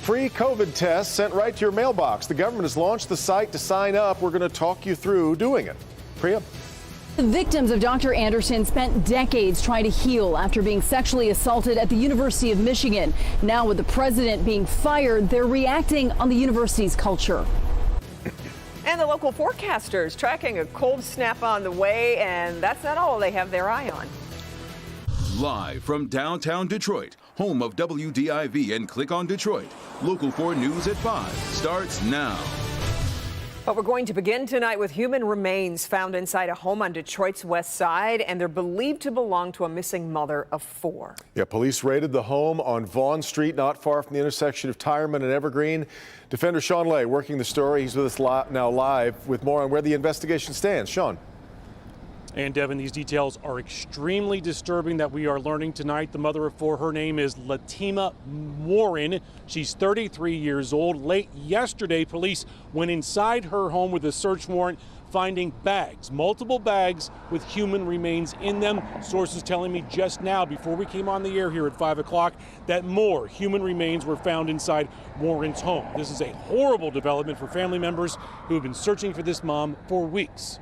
Free COVID tests sent right to your mailbox. The government has launched the site to sign up. We're going to talk you through doing it. Priya? The victims of Dr. Anderson spent decades trying to heal after being sexually assaulted at the University of Michigan. Now, with the president being fired, they're reacting on the university's culture. And the local forecasters tracking a cold snap on the way, and that's not all they have their eye on. Live from downtown Detroit, home of WDIV and Click on Detroit, Local 4 News at 5 starts now. But we're going to begin tonight with human remains found inside a home on Detroit's west side, and they're believed to belong to a missing mother of 4. Yeah, police raided the home on Vaughn Street, not far from the intersection of Tireman and Evergreen. Defender Sean Lay working the story. He's with us now live with more on where the investigation stands. Sean. And Devin, these details are extremely disturbing that we are learning tonight. The mother of 4, her name is Latima Warren. She's 33 years old. Late yesterday, police went inside her home with a search warrant, finding bags, multiple bags with human remains in them. Sources telling me just now, before we came on the air here at 5 o'clock, that more human remains were found inside Warren's home. This is a horrible development for family members who have been searching for this mom for weeks.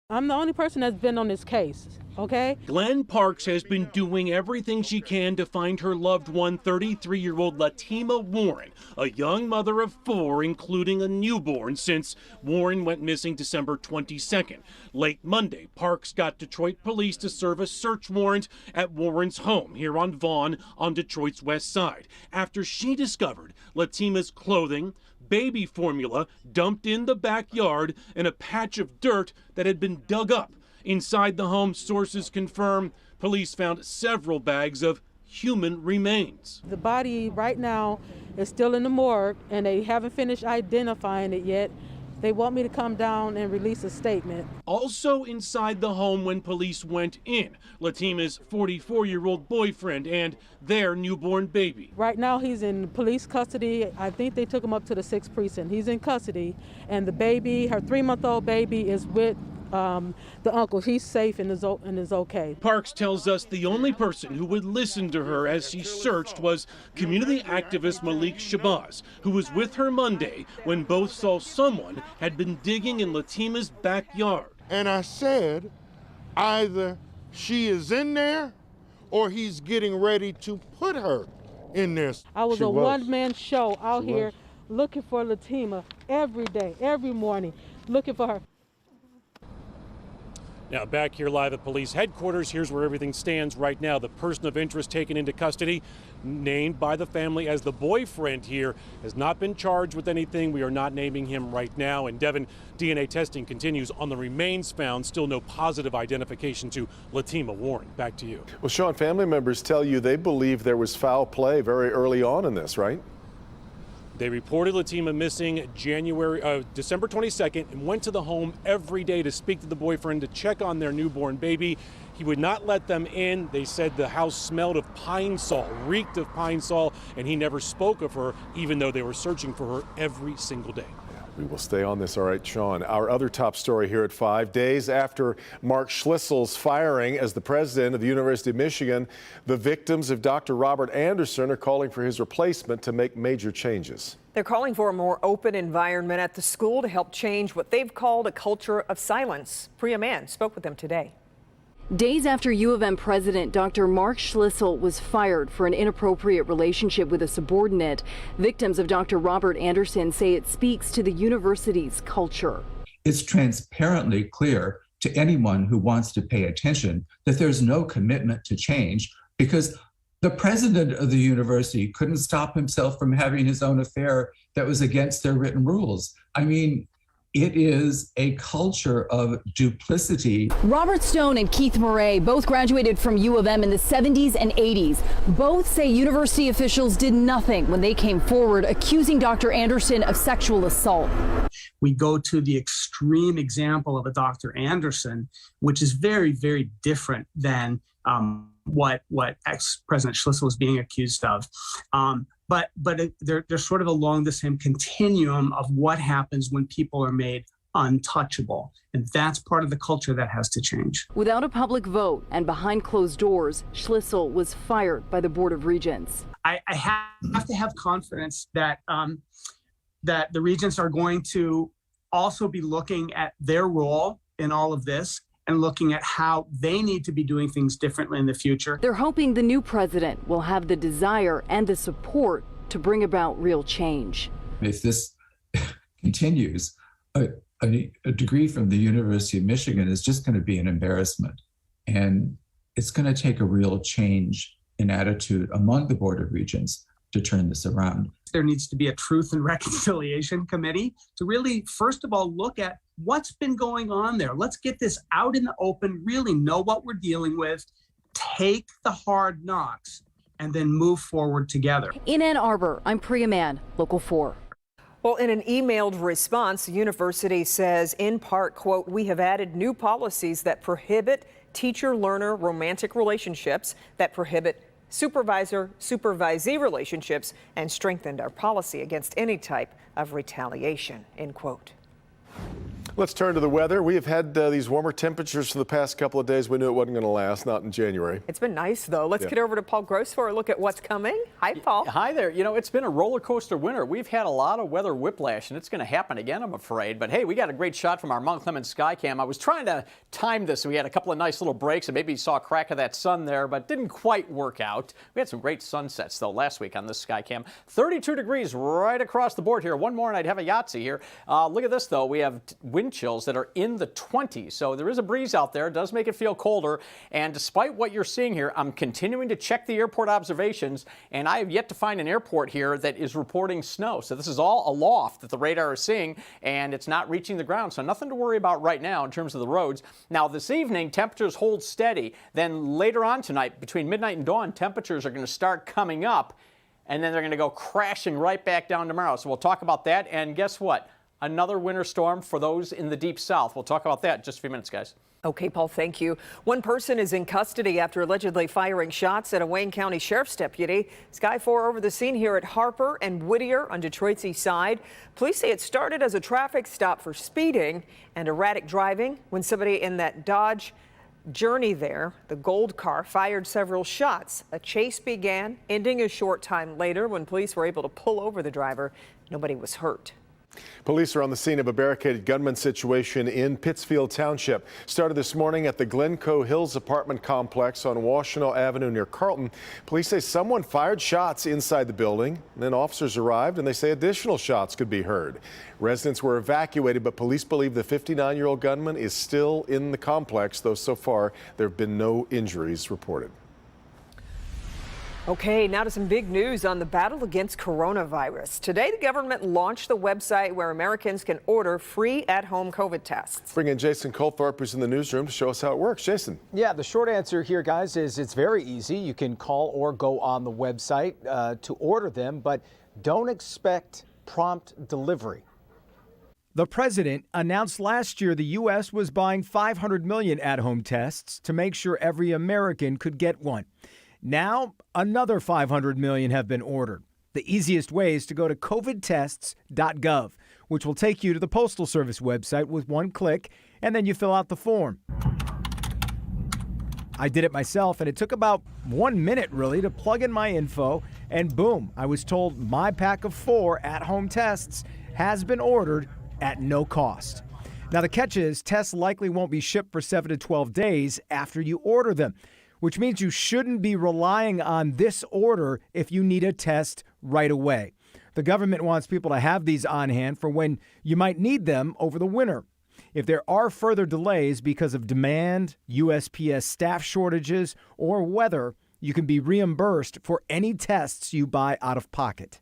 I'm the only person that's been on this case, okay? Glenn Parks has been doing everything she can to find her loved one, 33-year-old Latima Warren, a young mother of 4, including a newborn, since Warren went missing December 22nd. Late Monday, Parks got Detroit police to serve a search warrant at Warren's home here on Vaughn on Detroit's west side, after she discovered Latima's clothing, baby formula dumped in the backyard, and a patch of dirt that had been dug up. Inside the home, sources confirm police found several bags of human remains. The body right now is still in the morgue, and they haven't finished identifying it yet. They want me to come down and release a statement. Also inside the home when police went in, Latima's 44-year-old boyfriend and their newborn baby. Right now he's in police custody. I think they took him up to the 6th precinct. He's in custody, and the baby, her 3-month-old baby, is with the uncle. He's safe and is okay. Parks tells us the only person who would listen to her as she searched was community activist Malik Shabazz, who was with her Monday when both saw someone had been digging in Latima's backyard. And I said, either she is in there or he's getting ready to put her in there. I was a one-man show out here looking for Latima every day, every morning, looking for her. Now back here live at police headquarters, here's where everything stands right now. The person of interest taken into custody, named by the family as the boyfriend here, has not been charged with anything. We are not naming him right now. And Devin, DNA testing continues on the remains found. Still no positive identification to Latima Warren. Back to you. Well, Sean, family members tell you they believe there was foul play very early on in this, right? They reported Latima missing December 22nd and went to the home every day to speak to the boyfriend to check on their newborn baby. He would not let them in. They said the house smelled of pine sol, reeked of pine sol, and he never spoke of her, even though they were searching for her every single day. We will stay on this. All right, Sean. Our other top story here at 5. Days after Mark Schlissel's firing as the president of the University of Michigan, the victims of Dr. Robert Anderson are calling for his replacement to make major changes. They're calling for a more open environment at the school to help change what they've called a culture of silence. Priya Mann spoke with them today. Days after U of M president Dr. Mark Schlissel was fired for an inappropriate relationship with a subordinate, victims of Dr. Robert Anderson say it speaks to the university's culture. It's transparently clear to anyone who wants to pay attention that there's no commitment to change, because the president of the university couldn't stop himself from having his own affair that was against their written rules. I mean, it is a culture of duplicity. Robert Stone and Keith Murray both graduated from U of M in the 70s and 80s. Both say university officials did nothing when they came forward accusing Dr. Anderson of sexual assault. We go to the extreme example of a Dr. Anderson, which is very, very different than what ex-President Schlissel was being accused of. But they're sort of along the same continuum of what happens when people are made untouchable. And that's part of the culture that has to change. Without a public vote and behind closed doors, Schlissel was fired by the Board of Regents. I have to have confidence that that the regents are going to also be looking at their role in all of this and looking at how they need to be doing things differently in the future. They're hoping the new president will have the desire and the support to bring about real change. If this continues, a degree from the University of Michigan is just going to be an embarrassment. And it's going to take a real change in attitude among the Board of Regents to turn this around. There needs to be a Truth and Reconciliation Committee to really, first of all, look at what's been going on there. Let's get this out in the open, really know what we're dealing with, take the hard knocks, and then move forward together. In Ann Arbor, I'm Priya Mann, Local 4. Well, in an emailed response, the university says, in part, quote, "We have added new policies that prohibit teacher-learner romantic relationships, that prohibit supervisor-supervisee relationships, and strengthened our policy against any type of retaliation," end quote. Let's turn to the weather. We have had these warmer temperatures for the past couple of days. We knew it wasn't going to last, not in January. It's been nice, though. Let's get over to Paul Gross for a look at what's coming. Hi, Paul. Hi there. You know, it's been a roller coaster winter. We've had a lot of weather whiplash, and it's going to happen again, I'm afraid. But hey, we got a great shot from our Mount Clemens Skycam. I was trying to time this so we had a couple of nice little breaks, and maybe you saw a crack of that sun there, but didn't quite work out. We had some great sunsets, though, last week on this Skycam. 32 degrees right across the board here. One more, and I'd have a Yahtzee here. Look at this, though. We have wind chills that are in the 20s. So there is a breeze out there. It does make it feel colder. And despite what you're seeing here, I'm continuing to check the airport observations, and I have yet to find an airport here that is reporting snow. So this is all aloft that the radar is seeing, and it's not reaching the ground. So nothing to worry about right now in terms of the roads. Now this evening, temperatures hold steady. Then later on tonight, between midnight and dawn, temperatures are going to start coming up, and then they're going to go crashing right back down tomorrow. So we'll talk about that. And guess what? Another winter storm for those in the deep south. We'll talk about that in just a few minutes, guys. Okay, Paul, thank you. One person is in custody after allegedly firing shots at a Wayne County Sheriff's deputy. Sky 4 over the scene here at Harper and Whittier on Detroit's east side. Police say it started as a traffic stop for speeding and erratic driving when somebody in that Dodge Journey there, the gold car, fired several shots. A chase began, ending a short time later when police were able to pull over the driver. Nobody was hurt. Police are on the scene of a barricaded gunman situation in Pittsfield Township. Started this morning at the Glencoe Hills apartment complex on Washtenaw Avenue near Carlton. Police say someone fired shots inside the building. Then officers arrived and they say additional shots could be heard. Residents were evacuated, but police believe the 59-year-old gunman is still in the complex, though so far there have been no injuries reported. Okay, now to some big news on the battle against coronavirus. Today, the government launched the website where Americans can order free at-home COVID tests. Bring in Jason Colthorpe, who's in the newsroom, to show us how it works. Jason. Yeah, the short answer here, guys, is it's very easy. You can call or go on the website to order them, but don't expect prompt delivery. The president announced last year the U.S. was buying 500 million at-home tests to make sure every American could get one. Now, another 500 million have been ordered. The easiest way is to go to covidtests.gov, which will take you to the Postal Service website with one click, and then you fill out the form. I did it myself, and it took about 1 minute, really, to plug in my info, and boom, I was told my pack of 4 at-home tests has been ordered at no cost. Now, the catch is tests likely won't be shipped for 7 to 12 days after you order them, which means you shouldn't be relying on this order if you need a test right away. The government wants people to have these on hand for when you might need them over the winter. If there are further delays because of demand, USPS staff shortages, or weather, you can be reimbursed for any tests you buy out of pocket.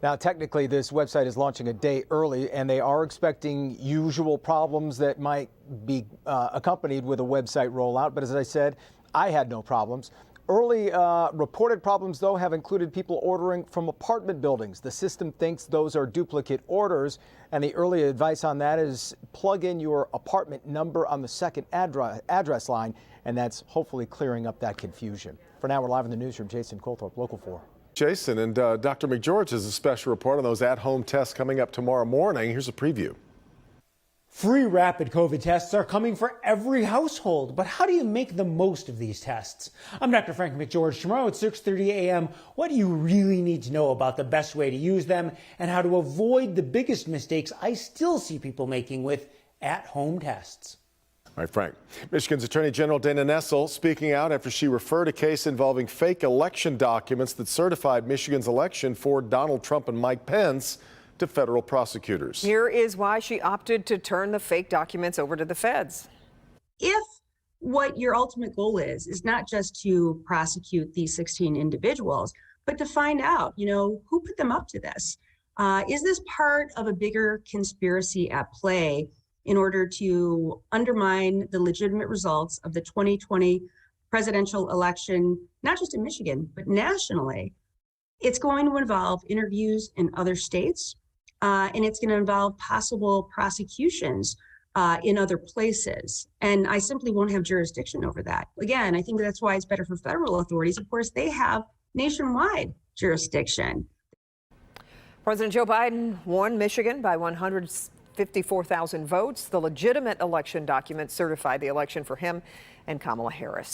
Now, technically, this website is launching a day early, and they are expecting usual problems that might be accompanied with a website rollout. But as I said, I had no problems. Early reported problems, though, have included people ordering from apartment buildings. The system thinks those are duplicate orders, and the early advice on that is plug in your apartment number on the second address line, and that's hopefully clearing up that confusion. For now, we're live in the newsroom. Jason Colthorpe, Local 4. Jason, and Dr. McGeorge has a special report on those at-home tests coming up tomorrow morning. Here's a preview. Free rapid COVID tests are coming for every household, but how do you make the most of these tests? I'm Dr. Frank McGeorge. Tomorrow at 6:30 a.m., what do you really need to know about the best way to use them and how to avoid the biggest mistakes I still see people making with at-home tests? All right, Frank. Michigan's Attorney General Dana Nessel speaking out after she referred a case involving fake election documents that certified Michigan's election for Donald Trump and Mike Pence to federal prosecutors. Here is why she opted to turn the fake documents over to the feds. If what your ultimate goal is not just to prosecute these 16 individuals, but to find out, who put them up to this? Is this part of a bigger conspiracy at play in order to undermine the legitimate results of the 2020 presidential election, not just in Michigan, but nationally? It's going to involve interviews in other states, and it's going to involve possible prosecutions in other places. And I simply won't have jurisdiction over that. Again, I think that's why it's better for federal authorities. Of course, they have nationwide jurisdiction. President Joe Biden won Michigan by 154,000 votes. The legitimate election documents certified the election for him and Kamala Harris.